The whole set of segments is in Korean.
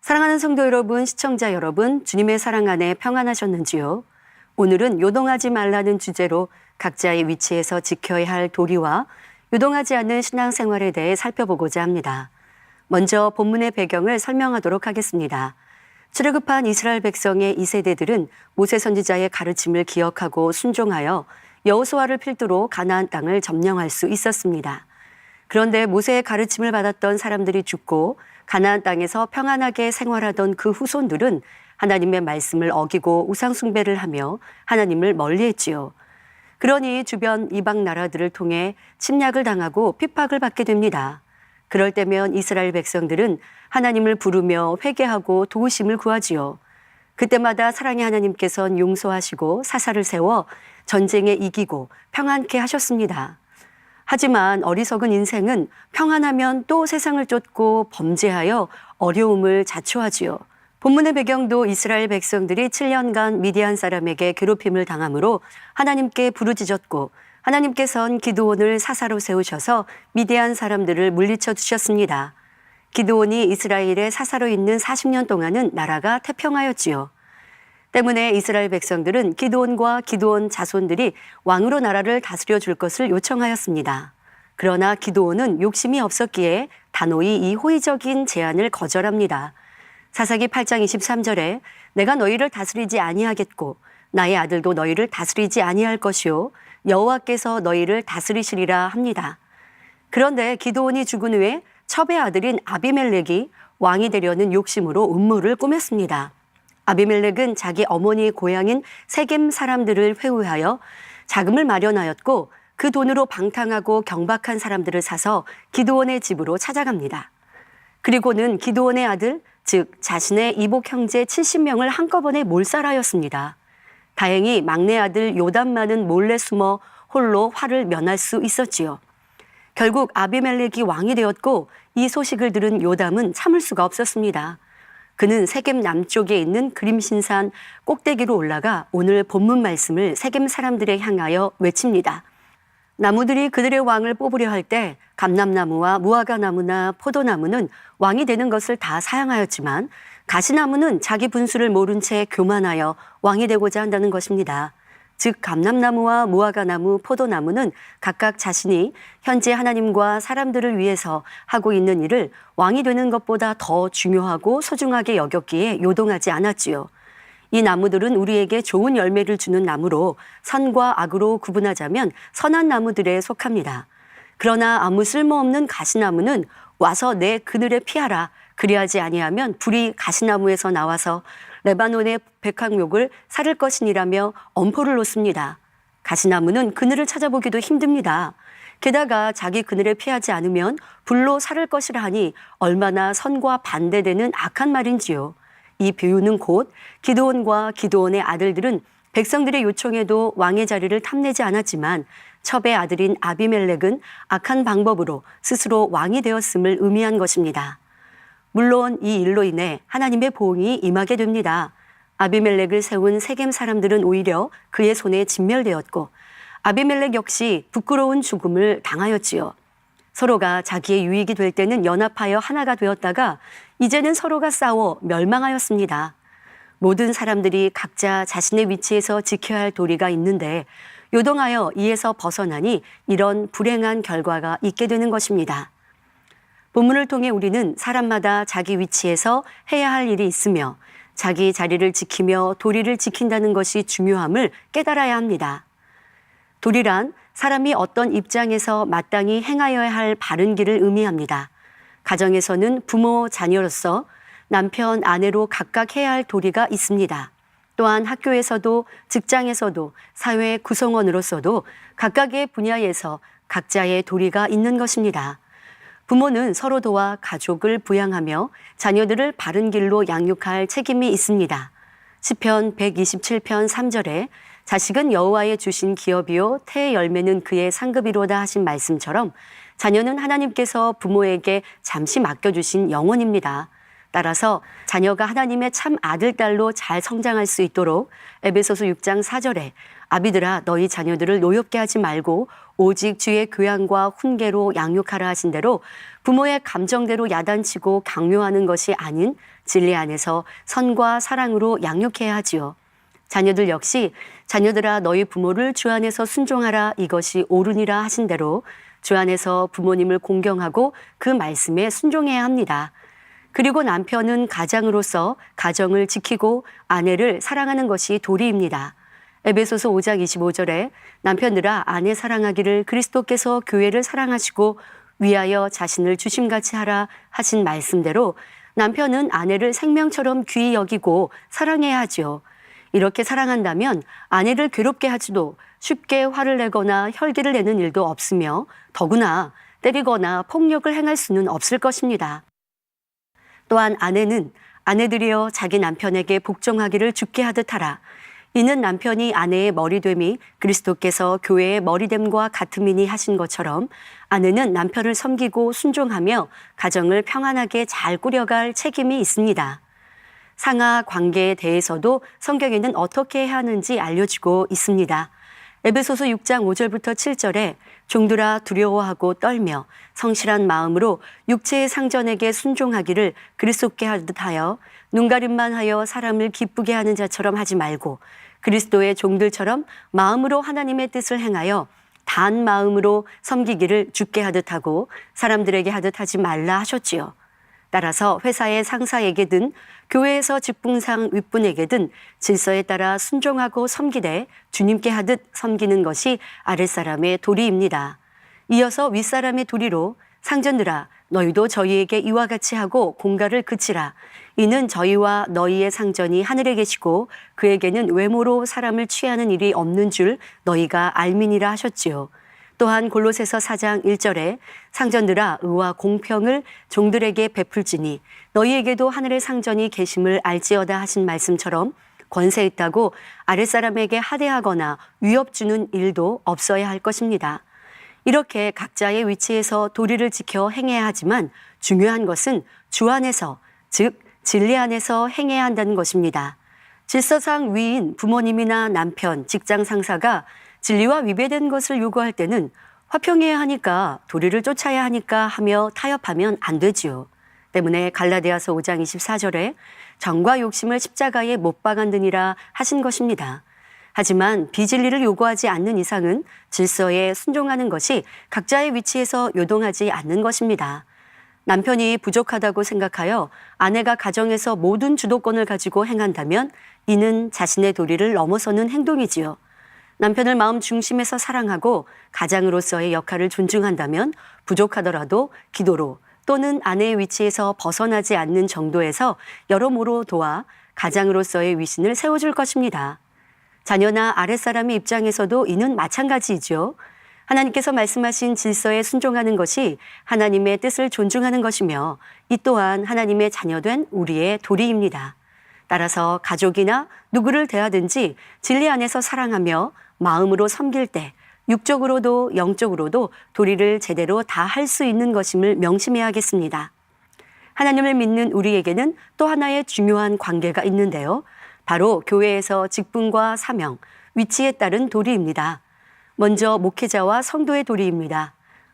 사랑하는 성도 여러분, 시청자 여러분, 주님의 사랑 안에 평안하셨는지요? 오늘은 요동하지 말라는 주제로 각자의 위치에서 지켜야 할 도리와 요동하지 않는 신앙생활에 대해 살펴보고자 합니다. 먼저 본문의 배경을 설명하도록 하겠습니다. 출애굽한 이스라엘 백성의 2세대들은 모세 선지자의 가르침을 기억하고 순종하여 여호수아를 필두로 가나안 땅을 점령할 수 있었습니다. 그런데 모세의 가르침을 받았던 사람들이 죽고 가나안 땅에서 평안하게 생활하던 그 후손들은 하나님의 말씀을 어기고 우상 숭배를 하며 하나님을 멀리했지요. 그러니 주변 이방 나라들을 통해 침략을 당하고 핍박을 받게 됩니다. 그럴 때면 이스라엘 백성들은 하나님을 부르며 회개하고 도우심을 구하지요. 그때마다 사랑의 하나님께서는 용서하시고 사사를 세워 전쟁에 이기고 평안케 하셨습니다. 하지만 어리석은 인생은 평안하면 또 세상을 쫓고 범죄하여 어려움을 자초하지요. 본문의 배경도 이스라엘 백성들이 7년간 미디안 사람에게 괴롭힘을 당함으로 하나님께 부르짖었고 하나님께서는 기드온을 사사로 세우셔서 미디안 사람들을 물리쳐 주셨습니다. 기드온이 이스라엘의 사사로 있는 40년 동안은 나라가 태평하였지요. 때문에 이스라엘 백성들은 기드온과 기드온 자손들이 왕으로 나라를 다스려 줄 것을 요청하였습니다. 그러나 기드온은 욕심이 없었기에 단호히 이 호의적인 제안을 거절합니다. 사사기 8장 23절에 내가 너희를 다스리지 아니하겠고 나의 아들도 너희를 다스리지 아니할 것이요 여호와께서 너희를 다스리시리라 합니다. 그런데 기드온이 죽은 후에 첩의 아들인 아비멜렉이 왕이 되려는 욕심으로 음모를 꾸몄습니다. 아비멜렉은 자기 어머니 고향인 세겜 사람들을 회유하여 자금을 마련하였고 그 돈으로 방탕하고 경박한 사람들을 사서 기드온의 집으로 찾아갑니다. 그리고는 기드온의 아들, 즉 자신의 이복 형제 70명을 한꺼번에 몰살하였습니다. 다행히 막내 아들 요담만은 몰래 숨어 홀로 화를 면할 수 있었지요. 결국 아비멜렉이 왕이 되었고 이 소식을 들은 요담은 참을 수가 없었습니다. 그는 세겜 남쪽에 있는 그림신산 꼭대기로 올라가 오늘 본문 말씀을 세겜 사람들에 향하여 외칩니다. 나무들이 그들의 왕을 뽑으려 할 때 감람나무와 무화과나무나 포도나무는 왕이 되는 것을 다 사양하였지만 가시나무는 자기 분수를 모른 채 교만하여 왕이 되고자 한다는 것입니다. 즉 감람나무와 무화과나무, 포도나무는 각각 자신이 현재 하나님과 사람들을 위해서 하고 있는 일을 왕이 되는 것보다 더 중요하고 소중하게 여겼기에 요동하지 않았지요. 이 나무들은 우리에게 좋은 열매를 주는 나무로 선과 악으로 구분하자면 선한 나무들에 속합니다. 그러나 아무 쓸모없는 가시나무는 와서 내 그늘에 피하라. 그리하지 아니하면 불이 가시나무에서 나와서 레바논의 백향목을 사를 것이니라며 엄포를 놓습니다. 가시나무는 그늘을 찾아보기도 힘듭니다. 게다가 자기 그늘에 피하지 않으면 불로 사를 것이라 하니 얼마나 선과 반대되는 악한 말인지요. 이 비유는 곧 기드온과 기드온의 아들들은 백성들의 요청에도 왕의 자리를 탐내지 않았지만 첩의 아들인 아비멜렉은 악한 방법으로 스스로 왕이 되었음을 의미한 것입니다. 물론 이 일로 인해 하나님의 보응이 임하게 됩니다. 아비멜렉을 세운 세겜 사람들은 오히려 그의 손에 진멸되었고 아비멜렉 역시 부끄러운 죽음을 당하였지요. 서로가 자기의 유익이 될 때는 연합하여 하나가 되었다가 이제는 서로가 싸워 멸망하였습니다. 모든 사람들이 각자 자신의 위치에서 지켜야 할 도리가 있는데 요동하여 이에서 벗어나니 이런 불행한 결과가 있게 되는 것입니다. 본문을 통해 우리는 사람마다 자기 위치에서 해야 할 일이 있으며 자기 자리를 지키며 도리를 지킨다는 것이 중요함을 깨달아야 합니다. 도리란 사람이 어떤 입장에서 마땅히 행하여야 할 바른 길을 의미합니다. 가정에서는 부모, 자녀로서 남편, 아내로 각각 해야 할 도리가 있습니다. 또한 학교에서도 직장에서도 사회 구성원으로서도 각각의 분야에서 각자의 도리가 있는 것입니다. 부모는 서로 도와 가족을 부양하며 자녀들을 바른 길로 양육할 책임이 있습니다. 시편 127편 3절에 자식은 여호와의 주신 기업이요 태의 열매는 그의 상급이로다 하신 말씀처럼 자녀는 하나님께서 부모에게 잠시 맡겨주신 영혼입니다. 따라서 자녀가 하나님의 참 아들, 딸로 잘 성장할 수 있도록 에베소서 6장 4절에 아비들아 너희 자녀들을 노엽게 하지 말고 오직 주의 교양과 훈계로 양육하라 하신 대로 부모의 감정대로 야단치고 강요하는 것이 아닌 진리 안에서 선과 사랑으로 양육해야 하지요. 자녀들 역시 자녀들아 너희 부모를 주 안에서 순종하라 이것이 옳으니라 하신 대로 주 안에서 부모님을 공경하고 그 말씀에 순종해야 합니다. 그리고 남편은 가장으로서 가정을 지키고 아내를 사랑하는 것이 도리입니다. 에베소서 5장 25절에 남편들아 아내 사랑하기를 그리스도께서 교회를 사랑하시고 위하여 자신을 주심같이 하라 하신 말씀대로 남편은 아내를 생명처럼 귀히 여기고 사랑해야 하지요. 이렇게 사랑한다면 아내를 괴롭게 하지도 쉽게 화를 내거나 혈기를 내는 일도 없으며 더구나 때리거나 폭력을 행할 수는 없을 것입니다. 또한 아내는 아내들이여 자기 남편에게 복종하기를 주께 하듯 하라. 이는 남편이 아내의 머리됨이 그리스도께서 교회의 머리됨과 같음이니 하신 것처럼 아내는 남편을 섬기고 순종하며 가정을 평안하게 잘 꾸려갈 책임이 있습니다. 상하 관계에 대해서도 성경에는 어떻게 해야 하는지 알려주고 있습니다. 에베소서 6장 5절부터 7절에 종들아 두려워하고 떨며 성실한 마음으로 육체의 상전에게 순종하기를 그리스도께 하듯 하여 눈가림만 하여 사람을 기쁘게 하는 자처럼 하지 말고 그리스도의 종들처럼 마음으로 하나님의 뜻을 행하여 단 마음으로 섬기기를 주께 하듯 하고 사람들에게 하듯 하지 말라 하셨지요. 따라서 회사의 상사에게든 교회에서 직분상 윗분에게든 질서에 따라 순종하고 섬기되 주님께 하듯 섬기는 것이 아랫사람의 도리입니다. 이어서 윗사람의 도리로 상전들아 너희도 저희에게 이와 같이 하고 공갈을 그치라. 이는 저희와 너희의 상전이 하늘에 계시고 그에게는 외모로 사람을 취하는 일이 없는 줄 너희가 알미니라 하셨지요. 또한 골로새서 4장 1절에 상전들아 의와 공평을 종들에게 베풀지니 너희에게도 하늘의 상전이 계심을 알지어다 하신 말씀처럼 권세 있다고 아랫사람에게 하대하거나 위협 주는 일도 없어야 할 것입니다. 이렇게 각자의 위치에서 도리를 지켜 행해야 하지만 중요한 것은 주 안에서 즉 진리 안에서 행해야 한다는 것입니다. 질서상 위인 부모님이나 남편, 직장 상사가 진리와 위배된 것을 요구할 때는 화평해야 하니까 도리를 쫓아야 하니까 하며 타협하면 안 되지요. 때문에 갈라디아서 5장 24절에 정과 욕심을 십자가에 못 박았느니라 하신 것입니다. 하지만 비진리를 요구하지 않는 이상은 질서에 순종하는 것이 각자의 위치에서 요동하지 않는 것입니다. 남편이 부족하다고 생각하여 아내가 가정에서 모든 주도권을 가지고 행한다면 이는 자신의 도리를 넘어서는 행동이지요. 남편을 마음 중심에서 사랑하고 가장으로서의 역할을 존중한다면 부족하더라도 기도로 또는 아내의 위치에서 벗어나지 않는 정도에서 여러모로 도와 가장으로서의 위신을 세워줄 것입니다. 자녀나 아랫사람의 입장에서도 이는 마찬가지이죠. 하나님께서 말씀하신 질서에 순종하는 것이 하나님의 뜻을 존중하는 것이며 이 또한 하나님의 자녀된 우리의 도리입니다. 따라서 가족이나 누구를 대하든지 진리 안에서 사랑하며 마음으로 섬길 때 육적으로도 영적으로도 도리를 제대로 다 할 수 있는 것임을 명심해야겠습니다. 하나님을 믿는 우리에게는 또 하나의 중요한 관계가 있는데요. 바로 교회에서 직분과 사명, 위치에 따른 도리입니다. 먼저 목회자와 성도의 도리입니다.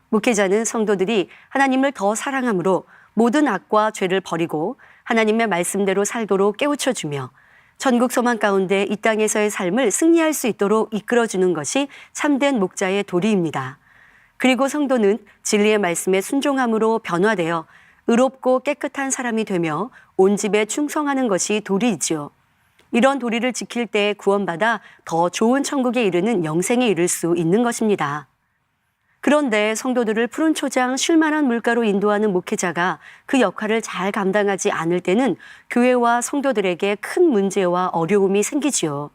목회자는 성도들이 하나님을 더 사랑함으로 모든 악과 죄를 버리고 하나님의 말씀대로 살도록 깨우쳐주며 천국 소망 가운데 이 땅에서의 삶을 승리할 수 있도록 이끌어주는 것이 참된 목자의 도리입니다. 그리고 성도는 진리의 말씀에 순종함으로 변화되어 의롭고 깨끗한 사람이 되며 온 집에 충성하는 것이 도리이지요. 이런 도리를 지킬 때 구원받아 더 좋은 천국에 이르는 영생에 이를 수 있는 것입니다. 그런데 성도들을 푸른 초장 쉴만한 물가로 인도하는 목회자가 그 역할을 잘 감당하지 않을 때는 교회와 성도들에게 큰 문제와 어려움이 생기지요.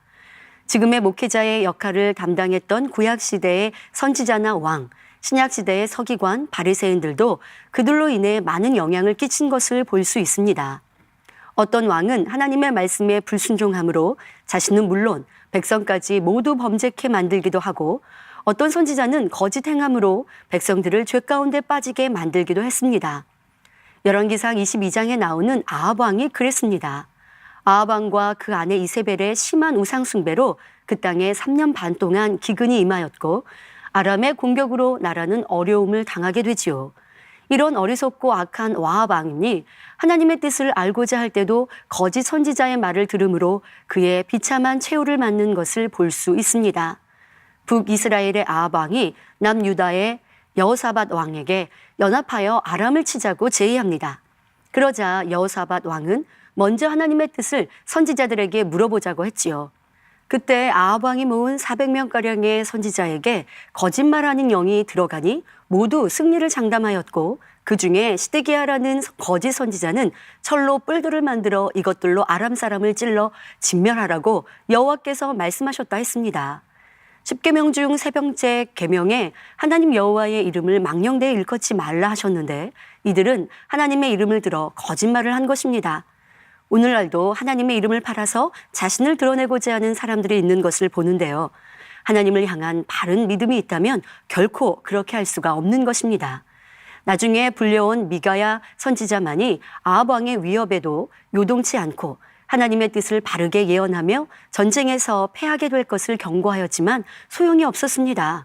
지금의 목회자의 역할을 담당했던 구약시대의 선지자나 왕, 신약시대의 서기관, 바리새인들도 그들로 인해 많은 영향을 끼친 것을 볼 수 있습니다. 어떤 왕은 하나님의 말씀에 불순종함으로 자신은 물론 백성까지 모두 범죄케 만들기도 하고 어떤 선지자는 거짓 행함으로 백성들을 죄 가운데 빠지게 만들기도 했습니다. 열왕기상 22장에 나오는 아합 왕이 그랬습니다. 아합 왕과 그 아내 이세벨의 심한 우상 숭배로 그 땅에 3년 반 동안 기근이 임하였고 아람의 공격으로 나라는 어려움을 당하게 되지요. 이런 어리석고 악한 아합 왕이 하나님의 뜻을 알고자 할 때도 거짓 선지자의 말을 들으므로 그의 비참한 최후를 맞는 것을 볼 수 있습니다. 북이스라엘의 아합 왕이 남유다의 여호사밧 왕에게 연합하여 아람을 치자고 제의합니다. 그러자 여호사밧 왕은 먼저 하나님의 뜻을 선지자들에게 물어보자고 했지요. 그때 아합 왕이 모은 400명가량의 선지자에게 거짓말하는 영이 들어가니 모두 승리를 장담하였고, 그 중에 시드기야라는 거짓 선지자는 철로 뿔들을 만들어 이것들로 아람 사람을 찔러 진멸하라고 여호와께서 말씀하셨다 했습니다. 10계명 중 3번째 계명에 하나님 여호와의 이름을 망령되이 일컫지 말라 하셨는데, 이들은 하나님의 이름을 들어 거짓말을 한 것입니다. 오늘날도 하나님의 이름을 팔아서 자신을 드러내고자 하는 사람들이 있는 것을 보는데요. 하나님을 향한 바른 믿음이 있다면 결코 그렇게 할 수가 없는 것입니다. 나중에 불려온 미가야 선지자만이 아합 왕의 위협에도 요동치 않고 하나님의 뜻을 바르게 예언하며 전쟁에서 패하게 될 것을 경고하였지만 소용이 없었습니다.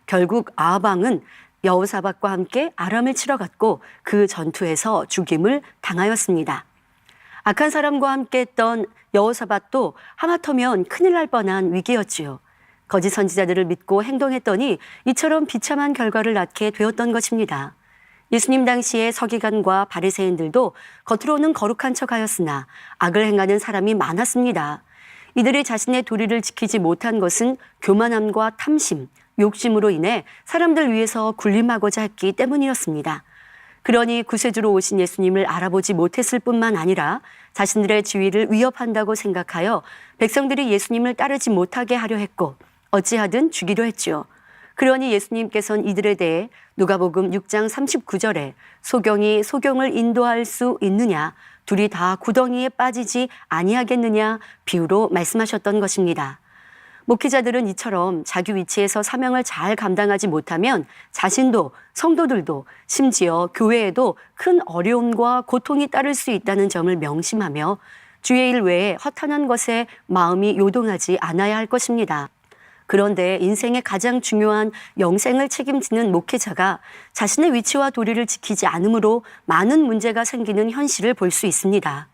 결국 아합 왕은 여호사밧과 함께 아람을 치러 갔고 그 전투에서 죽임을 당하였습니다. 악한 사람과 함께 했던 여호사밧도 하마터면 큰일 날 뻔한 위기였지요. 거짓 선지자들을 믿고 행동했더니 이처럼 비참한 결과를 낳게 되었던 것입니다. 예수님 당시의 서기관과 바리새인들도 겉으로는 거룩한 척하였으나 악을 행하는 사람이 많았습니다. 이들이 자신의 도리를 지키지 못한 것은 교만함과 탐심, 욕심으로 인해 사람들 위해서 군림하고자 했기 때문이었습니다. 그러니 구세주로 오신 예수님을 알아보지 못했을 뿐만 아니라 자신들의 지위를 위협한다고 생각하여 백성들이 예수님을 따르지 못하게 하려 했고 어찌하든 죽이려 했지요. 그러니 예수님께서는 이들에 대해 누가복음 6장 39절에 소경이 소경을 인도할 수 있느냐, 둘이 다 구덩이에 빠지지 아니하겠느냐 비유로 말씀하셨던 것입니다. 목회자들은 이처럼 자기 위치에서 사명을 잘 감당하지 못하면 자신도 성도들도 심지어 교회에도 큰 어려움과 고통이 따를 수 있다는 점을 명심하며 주의 일 외에 허탄한 것에 마음이 요동하지 않아야 할 것입니다. 그런데 인생의 가장 중요한 영생을 책임지는 목회자가 자신의 위치와 도리를 지키지 않으므로 많은 문제가 생기는 현실을 볼 수 있습니다.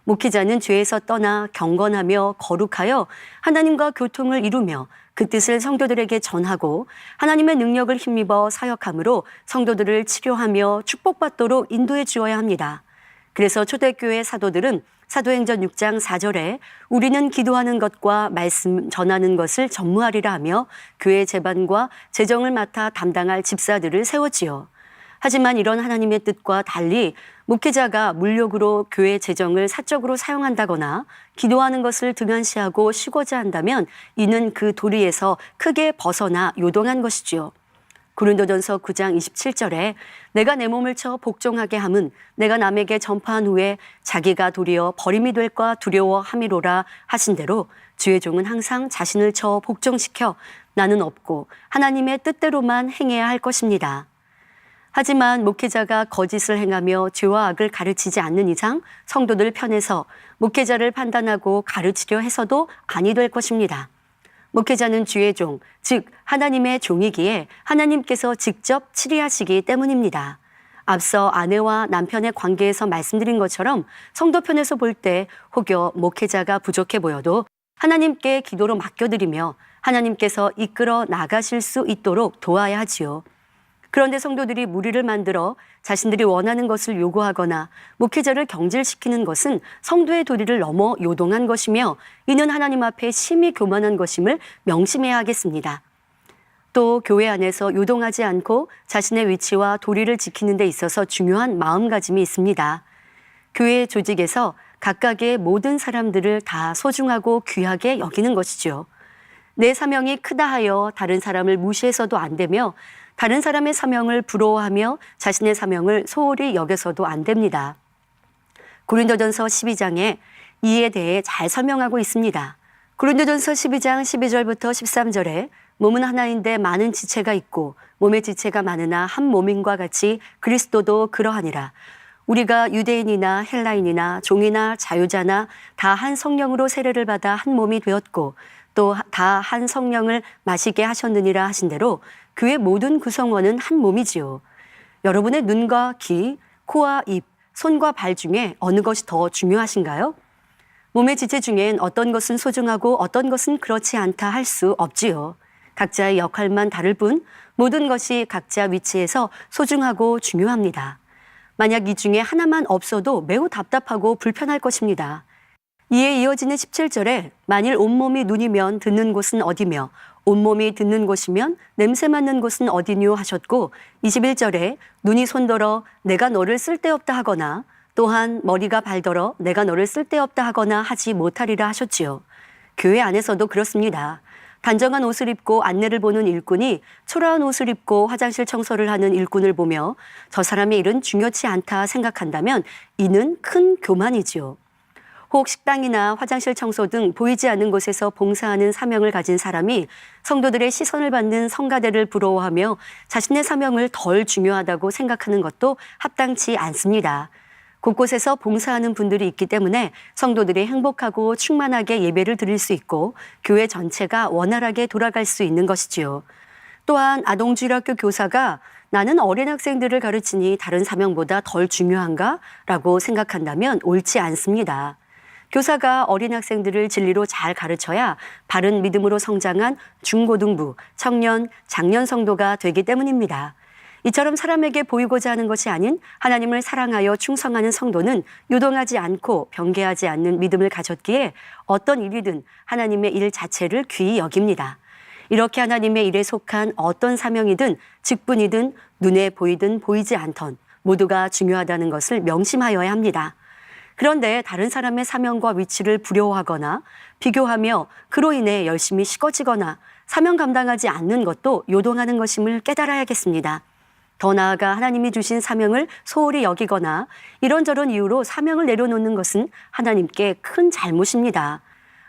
목회자는 죄에서 떠나 경건하며 거룩하여 하나님과 교통을 이루며 그 뜻을 성도들에게 전하고 하나님의 능력을 힘입어 사역함으로 성도들을 치료하며 축복받도록 인도해 주어야 합니다. 그래서 초대교회 사도들은 사도행전 6장 4절에 우리는 기도하는 것과 말씀 전하는 것을 전무하리라 하며 교회 재반과 재정을 맡아 담당할 집사들을 세웠지요. 하지만 이런 하나님의 뜻과 달리 목회자가 물욕으로 교회 재정을 사적으로 사용한다거나 기도하는 것을 등한시하고 쉬고자 한다면 이는 그 도리에서 크게 벗어나 요동한 것이지요. 고린도전서 9장 27절에 내가 내 몸을 쳐 복종하게 함은 내가 남에게 전파한 후에 자기가 도리어 버림이 될까 두려워함이로라 하신 대로 주의 종은 항상 자신을 쳐 복종시켜 나는 없고 하나님의 뜻대로만 행해야 할 것입니다. 하지만 목회자가 거짓을 행하며 죄와 악을 가르치지 않는 이상 성도들 편에서 목회자를 판단하고 가르치려 해서도 아니 될 것입니다. 목회자는 주의 종, 즉 하나님의 종이기에 하나님께서 직접 치리하시기 때문입니다. 앞서 아내와 남편의 관계에서 말씀드린 것처럼 성도 편에서 볼 때 혹여 목회자가 부족해 보여도 하나님께 기도로 맡겨드리며 하나님께서 이끌어 나가실 수 있도록 도와야 하지요. 그런데 성도들이 무리를 만들어 자신들이 원하는 것을 요구하거나 목회자를 경질시키는 것은 성도의 도리를 넘어 요동한 것이며 이는 하나님 앞에 심히 교만한 것임을 명심해야 하겠습니다. 또 교회 안에서 요동하지 않고 자신의 위치와 도리를 지키는 데 있어서 중요한 마음가짐이 있습니다. 교회 조직에서 각각의 모든 사람들을 다 소중하고 귀하게 여기는 것이죠. 내 사명이 크다 하여 다른 사람을 무시해서도 안 되며 다른 사람의 사명을 부러워하며 자신의 사명을 소홀히 여겨서도 안 됩니다. 고린도전서 12장에 이에 대해 잘 설명하고 있습니다. 고린도전서 12장 12절부터 13절에 몸은 하나인데 많은 지체가 있고 몸의 지체가 많으나 한 몸인과 같이 그리스도도 그러하니라. 우리가 유대인이나 헬라인이나 종이나 자유자나 다 한 성령으로 세례를 받아 한 몸이 되었고 또 다 한 성령을 마시게 하셨느니라 하신 대로 교회 모든 구성원은 한 몸이지요. 여러분의 눈과 귀, 코와 입, 손과 발 중에 어느 것이 더 중요하신가요? 몸의 지체 중엔 어떤 것은 소중하고 어떤 것은 그렇지 않다 할 수 없지요. 각자의 역할만 다를 뿐 모든 것이 각자 위치에서 소중하고 중요합니다. 만약 이 중에 하나만 없어도 매우 답답하고 불편할 것입니다. 이에 이어지는 17절에 만일 온몸이 눈이면 듣는 곳은 어디며 온몸이 듣는 곳이면 냄새 맡는 곳은 어디뇨 하셨고 21절에 눈이 손더러 내가 너를 쓸데없다 하거나 또한 머리가 발더러 내가 너를 쓸데없다 하거나 하지 못하리라 하셨지요. 교회 안에서도 그렇습니다. 단정한 옷을 입고 안내를 보는 일꾼이 초라한 옷을 입고 화장실 청소를 하는 일꾼을 보며 저 사람의 일은 중요치 않다 생각한다면 이는 큰 교만이지요. 혹 식당이나 화장실 청소 등 보이지 않는 곳에서 봉사하는 사명을 가진 사람이 성도들의 시선을 받는 성가대를 부러워하며 자신의 사명을 덜 중요하다고 생각하는 것도 합당치 않습니다. 곳곳에서 봉사하는 분들이 있기 때문에 성도들이 행복하고 충만하게 예배를 드릴 수 있고 교회 전체가 원활하게 돌아갈 수 있는 것이지요. 또한 아동주일학교 교사가 나는 어린 학생들을 가르치니 다른 사명보다 덜 중요한가? 라고 생각한다면 옳지 않습니다. 교사가 어린 학생들을 진리로 잘 가르쳐야 바른 믿음으로 성장한 중고등부, 청년, 장년 성도가 되기 때문입니다. 이처럼 사람에게 보이고자 하는 것이 아닌 하나님을 사랑하여 충성하는 성도는 요동하지 않고 변개하지 않는 믿음을 가졌기에 어떤 일이든 하나님의 일 자체를 귀히 여깁니다. 이렇게 하나님의 일에 속한 어떤 사명이든 직분이든 눈에 보이든 보이지 않던 모두가 중요하다는 것을 명심하여야 합니다. 그런데 다른 사람의 사명과 위치를 부러워하거나 비교하며 그로 인해 열심히 식어지거나 사명 감당하지 않는 것도 요동하는 것임을 깨달아야겠습니다. 더 나아가 하나님이 주신 사명을 소홀히 여기거나 이런저런 이유로 사명을 내려놓는 것은 하나님께 큰 잘못입니다.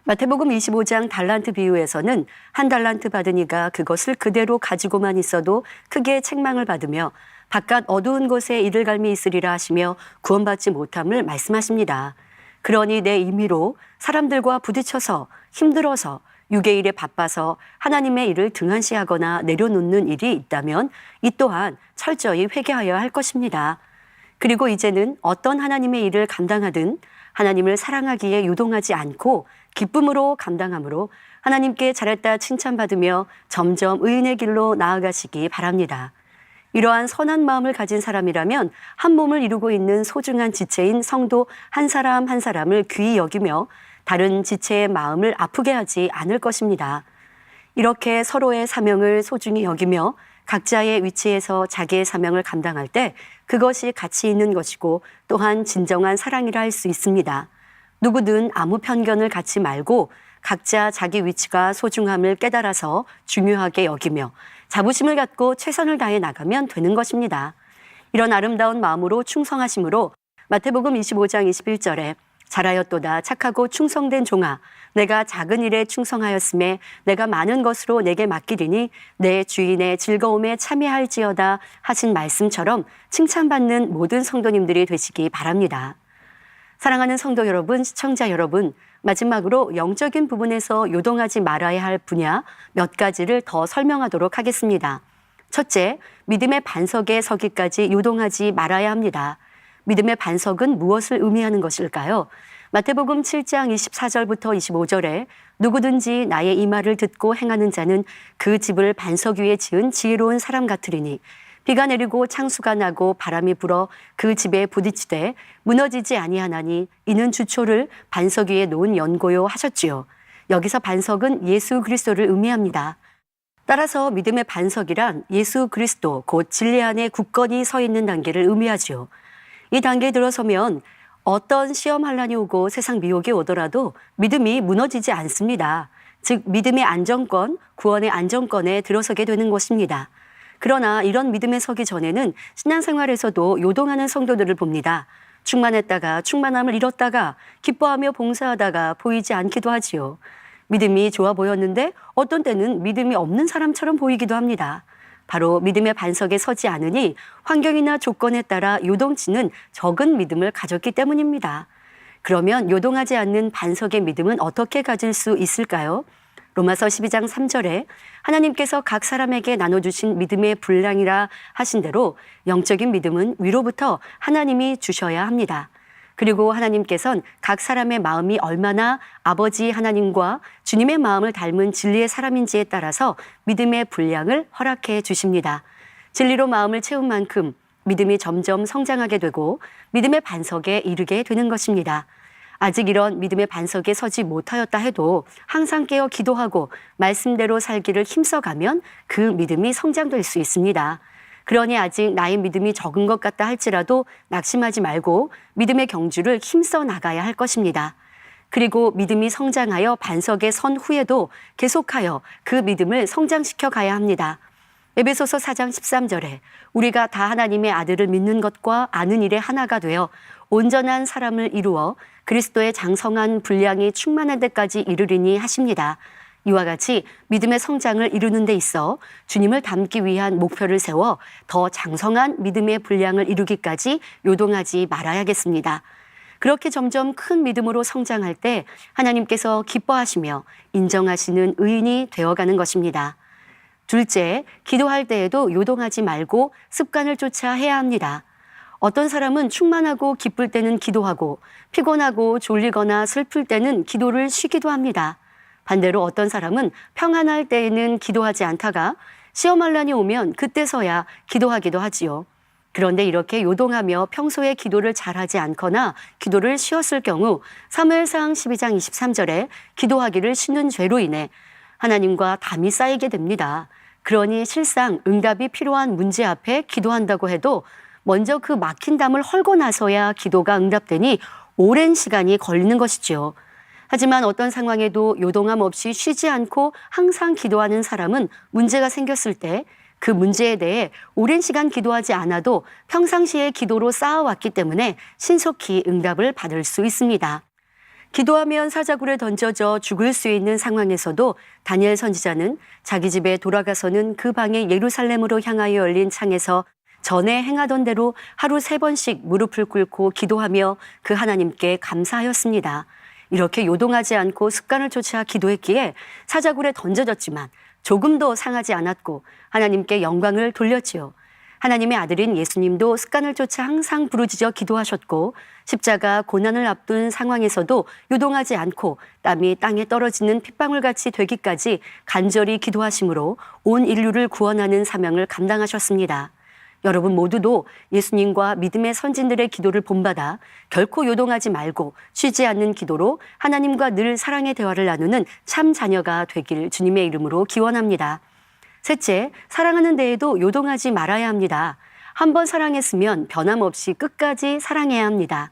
마태복음 25장 달란트 비유에서는 한 달란트 받은 이가 그것을 그대로 가지고만 있어도 크게 책망을 받으며 바깥 어두운 곳에 이들갈미 있으리라 하시며 구원받지 못함을 말씀하십니다. 그러니 내 임의로 사람들과 부딪혀서 힘들어서 육의 일에 바빠서 하나님의 일을 등한시하거나 내려놓는 일이 있다면 이 또한 철저히 회개하여야 할 것입니다. 그리고 이제는 어떤 하나님의 일을 감당하든 하나님을 사랑하기에 유동하지 않고 기쁨으로 감당함으로 하나님께 잘했다 칭찬받으며 점점 의인의 길로 나아가시기 바랍니다. 이러한 선한 마음을 가진 사람이라면 한 몸을 이루고 있는 소중한 지체인 성도 한 사람 한 사람을 귀히 여기며 다른 지체의 마음을 아프게 하지 않을 것입니다. 이렇게 서로의 사명을 소중히 여기며 각자의 위치에서 자기의 사명을 감당할 때 그것이 가치 있는 것이고 또한 진정한 사랑이라 할 수 있습니다. 누구든 아무 편견을 갖지 말고 각자 자기 위치가 소중함을 깨달아서 중요하게 여기며 자부심을 갖고 최선을 다해 나가면 되는 것입니다. 이런 아름다운 마음으로 충성하심으로 마태복음 25장 21절에 잘하였도다 착하고 충성된 종아 내가 작은 일에 충성하였음에 내가 많은 것으로 내게 맡기리니 내 주인의 즐거움에 참여할지어다 하신 말씀처럼 칭찬받는 모든 성도님들이 되시기 바랍니다. 사랑하는 성도 여러분, 시청자 여러분, 마지막으로 영적인 부분에서 요동하지 말아야 할 분야 몇 가지를 더 설명하도록 하겠습니다. 첫째, 믿음의 반석에 서기까지 요동하지 말아야 합니다. 믿음의 반석은 무엇을 의미하는 것일까요? 마태복음 7장 24절부터 25절에 누구든지 나의 이 말을 듣고 행하는 자는 그 집을 반석 위에 지은 지혜로운 사람 같으리니 비가 내리고 창수가 나고 바람이 불어 그 집에 부딪히되 무너지지 아니하나니 이는 주초를 반석 위에 놓은 연고요 하셨지요. 여기서 반석은 예수 그리스도를 의미합니다. 따라서 믿음의 반석이란 예수 그리스도 곧 진리 안에 굳건히 서 있는 단계를 의미하지요. 이 단계에 들어서면 어떤 시험 환란이 오고 세상 미혹이 오더라도 믿음이 무너지지 않습니다. 즉 믿음의 안정권, 구원의 안정권에 들어서게 되는 것입니다. 그러나 이런 믿음에 서기 전에는 신앙생활에서도 요동하는 성도들을 봅니다. 충만했다가 충만함을 잃었다가 기뻐하며 봉사하다가 보이지 않기도 하지요. 믿음이 좋아 보였는데 어떤 때는 믿음이 없는 사람처럼 보이기도 합니다. 바로 믿음의 반석에 서지 않으니 환경이나 조건에 따라 요동치는 적은 믿음을 가졌기 때문입니다. 그러면 요동하지 않는 반석의 믿음은 어떻게 가질 수 있을까요? 로마서 12장 3절에 하나님께서 각 사람에게 나눠주신 믿음의 분량이라 하신 대로 영적인 믿음은 위로부터 하나님이 주셔야 합니다. 그리고 하나님께서는 각 사람의 마음이 얼마나 아버지 하나님과 주님의 마음을 닮은 진리의 사람인지에 따라서 믿음의 분량을 허락해 주십니다. 진리로 마음을 채운 만큼 믿음이 점점 성장하게 되고 믿음의 반석에 이르게 되는 것입니다. 아직 이런 믿음의 반석에 서지 못하였다 해도 항상 깨어 기도하고 말씀대로 살기를 힘써가면 그 믿음이 성장될 수 있습니다. 그러니 아직 나의 믿음이 적은 것 같다 할지라도 낙심하지 말고 믿음의 경주를 힘써 나가야 할 것입니다. 그리고 믿음이 성장하여 반석에 선 후에도 계속하여 그 믿음을 성장시켜 가야 합니다. 에베소서 4장 13절에 우리가 다 하나님의 아들을 믿는 것과 아는 일에 하나가 되어 온전한 사람을 이루어 그리스도의 장성한 분량이 충만한 데까지 이르리니 하십니다. 이와 같이 믿음의 성장을 이루는 데 있어 주님을 닮기 위한 목표를 세워 더 장성한 믿음의 분량을 이루기까지 요동하지 말아야겠습니다. 그렇게 점점 큰 믿음으로 성장할 때 하나님께서 기뻐하시며 인정하시는 의인이 되어가는 것입니다. 둘째, 기도할 때에도 요동하지 말고 습관을 쫓아 해야 합니다. 어떤 사람은 충만하고 기쁠 때는 기도하고 피곤하고 졸리거나 슬플 때는 기도를 쉬기도 합니다. 반대로 어떤 사람은 평안할 때에는 기도하지 않다가 시험환란이 오면 그때서야 기도하기도 하지요. 그런데 이렇게 요동하며 평소에 기도를 잘하지 않거나 기도를 쉬었을 경우 사무엘상 12장 23절에 기도하기를 쉬는 죄로 인해 하나님과 담이 쌓이게 됩니다. 그러니 실상 응답이 필요한 문제 앞에 기도한다고 해도 먼저 그 막힌 담을 헐고 나서야 기도가 응답되니 오랜 시간이 걸리는 것이지요. 하지만 어떤 상황에도 요동함 없이 쉬지 않고 항상 기도하는 사람은 문제가 생겼을 때 그 문제에 대해 오랜 시간 기도하지 않아도 평상시에 기도로 쌓아왔기 때문에 신속히 응답을 받을 수 있습니다. 기도하면 사자굴에 던져져 죽을 수 있는 상황에서도 다니엘 선지자는 자기 집에 돌아가서는 그 방에 예루살렘으로 향하여 열린 창에서 전에 행하던 대로 하루 3번씩 무릎을 꿇고 기도하며 그 하나님께 감사하였습니다. 이렇게 요동하지 않고 습관을 쫓아 기도했기에 사자굴에 던져졌지만 조금도 상하지 않았고 하나님께 영광을 돌렸지요. 하나님의 아들인 예수님도 습관을 쫓아 항상 부르짖어 기도하셨고 십자가 고난을 앞둔 상황에서도 요동하지 않고 땀이 땅에 떨어지는 핏방울같이 되기까지 간절히 기도하심으로 온 인류를 구원하는 사명을 감당하셨습니다. 여러분 모두도 예수님과 믿음의 선진들의 기도를 본받아 결코 요동하지 말고 쉬지 않는 기도로 하나님과 늘 사랑의 대화를 나누는 참 자녀가 되길 주님의 이름으로 기원합니다. 셋째, 사랑하는 데에도 요동하지 말아야 합니다. 한번 사랑했으면 변함없이 끝까지 사랑해야 합니다.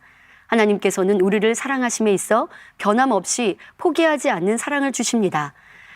하나님께서는 우리를 사랑하심에 있어 변함없이 포기하지 않는 사랑을 주십니다.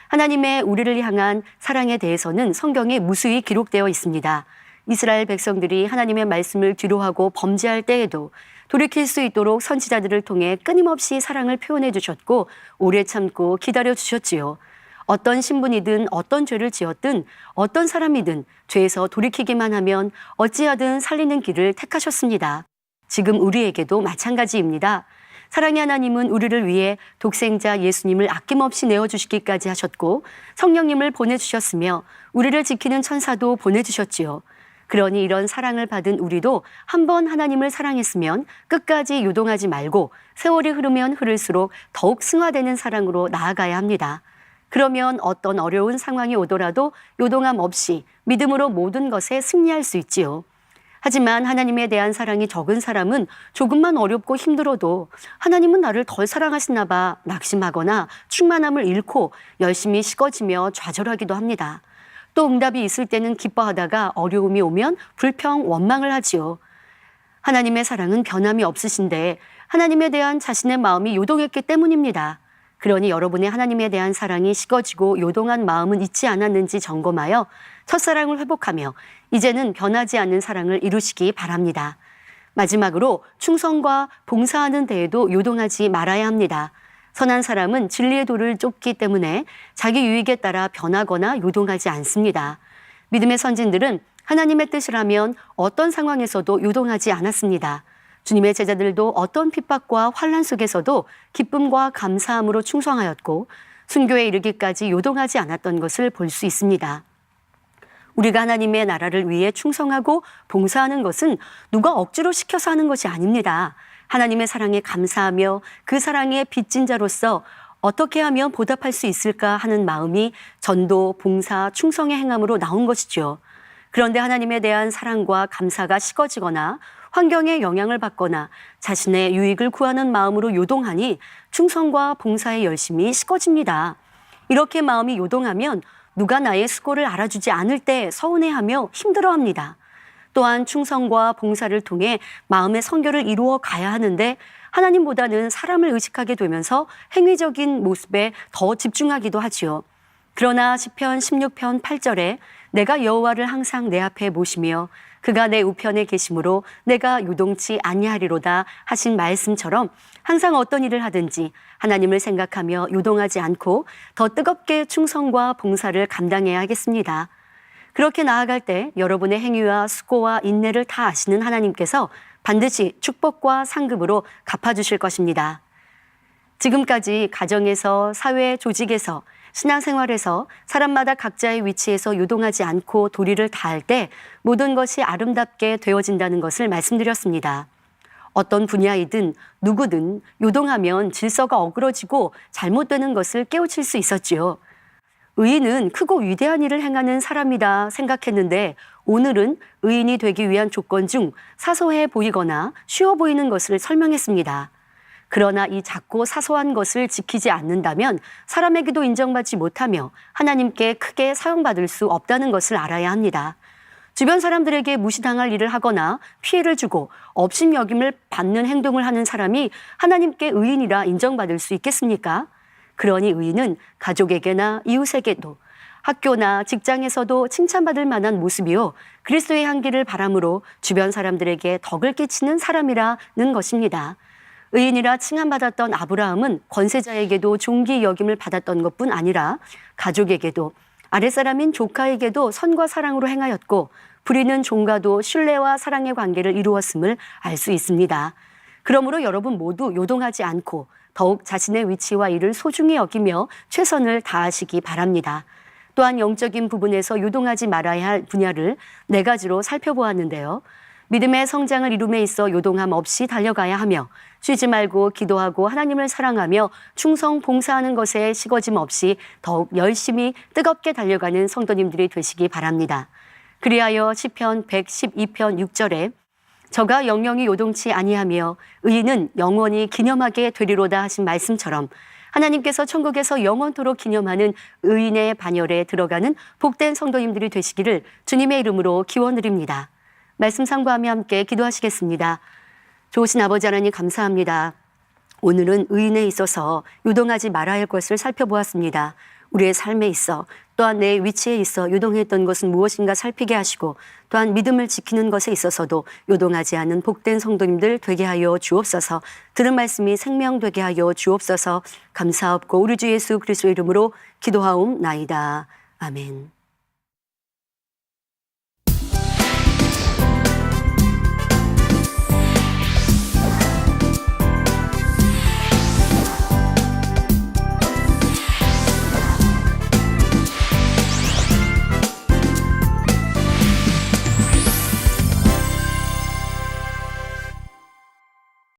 하나님의 우리를 향한 사랑에 대해서는 성경에 무수히 기록되어 있습니다. 이스라엘 백성들이 하나님의 말씀을 뒤로하고 범죄할 때에도 돌이킬 수 있도록 선지자들을 통해 끊임없이 사랑을 표현해 주셨고 오래 참고 기다려 주셨지요. 어떤 신분이든 어떤 죄를 지었든 어떤 사람이든 죄에서 돌이키기만 하면 어찌하든 살리는 길을 택하셨습니다. 지금 우리에게도 마찬가지입니다. 사랑의 하나님은 우리를 위해 독생자 예수님을 아낌없이 내어주시기까지 하셨고 성령님을 보내주셨으며 우리를 지키는 천사도 보내주셨지요. 그러니 이런 사랑을 받은 우리도 한번 하나님을 사랑했으면 끝까지 요동하지 말고 세월이 흐르면 흐를수록 더욱 승화되는 사랑으로 나아가야 합니다. 그러면 어떤 어려운 상황이 오더라도 요동함 없이 믿음으로 모든 것에 승리할 수 있지요. 하지만 하나님에 대한 사랑이 적은 사람은 조금만 어렵고 힘들어도 하나님은 나를 덜 사랑하시나 봐 낙심하거나 충만함을 잃고 열심히 식어지며 좌절하기도 합니다. 또 응답이 있을 때는 기뻐하다가 어려움이 오면 불평, 원망을 하지요. 하나님의 사랑은 변함이 없으신데 하나님에 대한 자신의 마음이 요동했기 때문입니다. 그러니 여러분의 하나님에 대한 사랑이 식어지고 요동한 마음은 있지 않았는지 점검하여 첫사랑을 회복하며 이제는 변하지 않는 사랑을 이루시기 바랍니다. 마지막으로 충성과 봉사하는 데에도 요동하지 말아야 합니다. 선한 사람은 진리의 도를 쫓기 때문에 자기 유익에 따라 변하거나 요동하지 않습니다. 믿음의 선진들은 하나님의 뜻이라면 어떤 상황에서도 요동하지 않았습니다. 주님의 제자들도 어떤 핍박과 환난 속에서도 기쁨과 감사함으로 충성하였고 순교에 이르기까지 요동하지 않았던 것을 볼 수 있습니다. 우리가 하나님의 나라를 위해 충성하고 봉사하는 것은 누가 억지로 시켜서 하는 것이 아닙니다. 하나님의 사랑에 감사하며 그 사랑의 빚진 자로서 어떻게 하면 보답할 수 있을까 하는 마음이 전도, 봉사, 충성의 행함으로 나온 것이죠. 그런데 하나님에 대한 사랑과 감사가 식어지거나 환경에 영향을 받거나 자신의 유익을 구하는 마음으로 요동하니 충성과 봉사의 열심이 식어집니다. 이렇게 마음이 요동하면 누가 나의 수고를 알아주지 않을 때 서운해하며 힘들어합니다. 또한 충성과 봉사를 통해 마음의 성결을 이루어 가야 하는데 하나님보다는 사람을 의식하게 되면서 행위적인 모습에 더 집중하기도 하지요. 그러나 시편 16편 8절에 내가 여호와를 항상 내 앞에 모시며 그가 내 우편에 계심으로 내가 요동치 아니하리로다 하신 말씀처럼 항상 어떤 일을 하든지 하나님을 생각하며 요동하지 않고 더 뜨겁게 충성과 봉사를 감당해야 하겠습니다. 그렇게 나아갈 때 여러분의 행위와 수고와 인내를 다 아시는 하나님께서 반드시 축복과 상급으로 갚아주실 것입니다. 지금까지 가정에서, 사회 조직에서, 신앙생활에서 사람마다 각자의 위치에서 요동하지 않고 도리를 다할 때 모든 것이 아름답게 되어진다는 것을 말씀드렸습니다. 어떤 분야이든 누구든 요동하면 질서가 어그러지고 잘못되는 것을 깨우칠 수 있었지요. 의인은 크고 위대한 일을 행하는 사람이다 생각했는데 오늘은 의인이 되기 위한 조건 중 사소해 보이거나 쉬워 보이는 것을 설명했습니다. 그러나 이 작고 사소한 것을 지키지 않는다면 사람에게도 인정받지 못하며 하나님께 크게 사용받을 수 없다는 것을 알아야 합니다. 주변 사람들에게 무시당할 일을 하거나 피해를 주고 업신여김을 받는 행동을 하는 사람이 하나님께 의인이라 인정받을 수 있겠습니까? 그러니 의인은 가족에게나 이웃에게도 학교나 직장에서도 칭찬받을 만한 모습이요 그리스도의 향기를 바람으로 주변 사람들에게 덕을 끼치는 사람이라는 것입니다. 의인이라 칭함받았던 아브라함은 권세자에게도 존귀 여김을 받았던 것뿐 아니라 가족에게도 아랫사람인 조카에게도 선과 사랑으로 행하였고 부리는 종과도 신뢰와 사랑의 관계를 이루었음을 알 수 있습니다. 그러므로 여러분 모두 요동하지 않고 더욱 자신의 위치와 일을 소중히 여기며 최선을 다하시기 바랍니다. 또한 영적인 부분에서 요동하지 말아야 할 분야를 4가지로 살펴보았는데요. 믿음의 성장을 이룸에 있어 요동함 없이 달려가야 하며 쉬지 말고 기도하고 하나님을 사랑하며 충성 봉사하는 것에 식어짐 없이 더욱 열심히 뜨겁게 달려가는 성도님들이 되시기 바랍니다. 그리하여 시편 112편 6절에 저가 영영이 요동치 아니하며 의인은 영원히 기념하게 되리로다 하신 말씀처럼 하나님께서 천국에서 영원토록 기념하는 의인의 반열에 들어가는 복된 성도님들이 되시기를 주님의 이름으로 기원드립니다. 말씀 상고하며 함께 기도하시겠습니다. 좋으신 아버지 하나님 감사합니다. 오늘은 의인에 있어서 요동하지 말아야 할 것을 살펴보았습니다. 우리의 삶에 있어 또한 내 위치에 있어 요동했던 것은 무엇인가 살피게 하시고 또한 믿음을 지키는 것에 있어서도 요동하지 않은 복된 성도님들 되게 하여 주옵소서. 들은 말씀이 생명되게 하여 주옵소서. 감사하옵고 우리 주 예수 그리스도의 이름으로 기도하옵나이다. 아멘.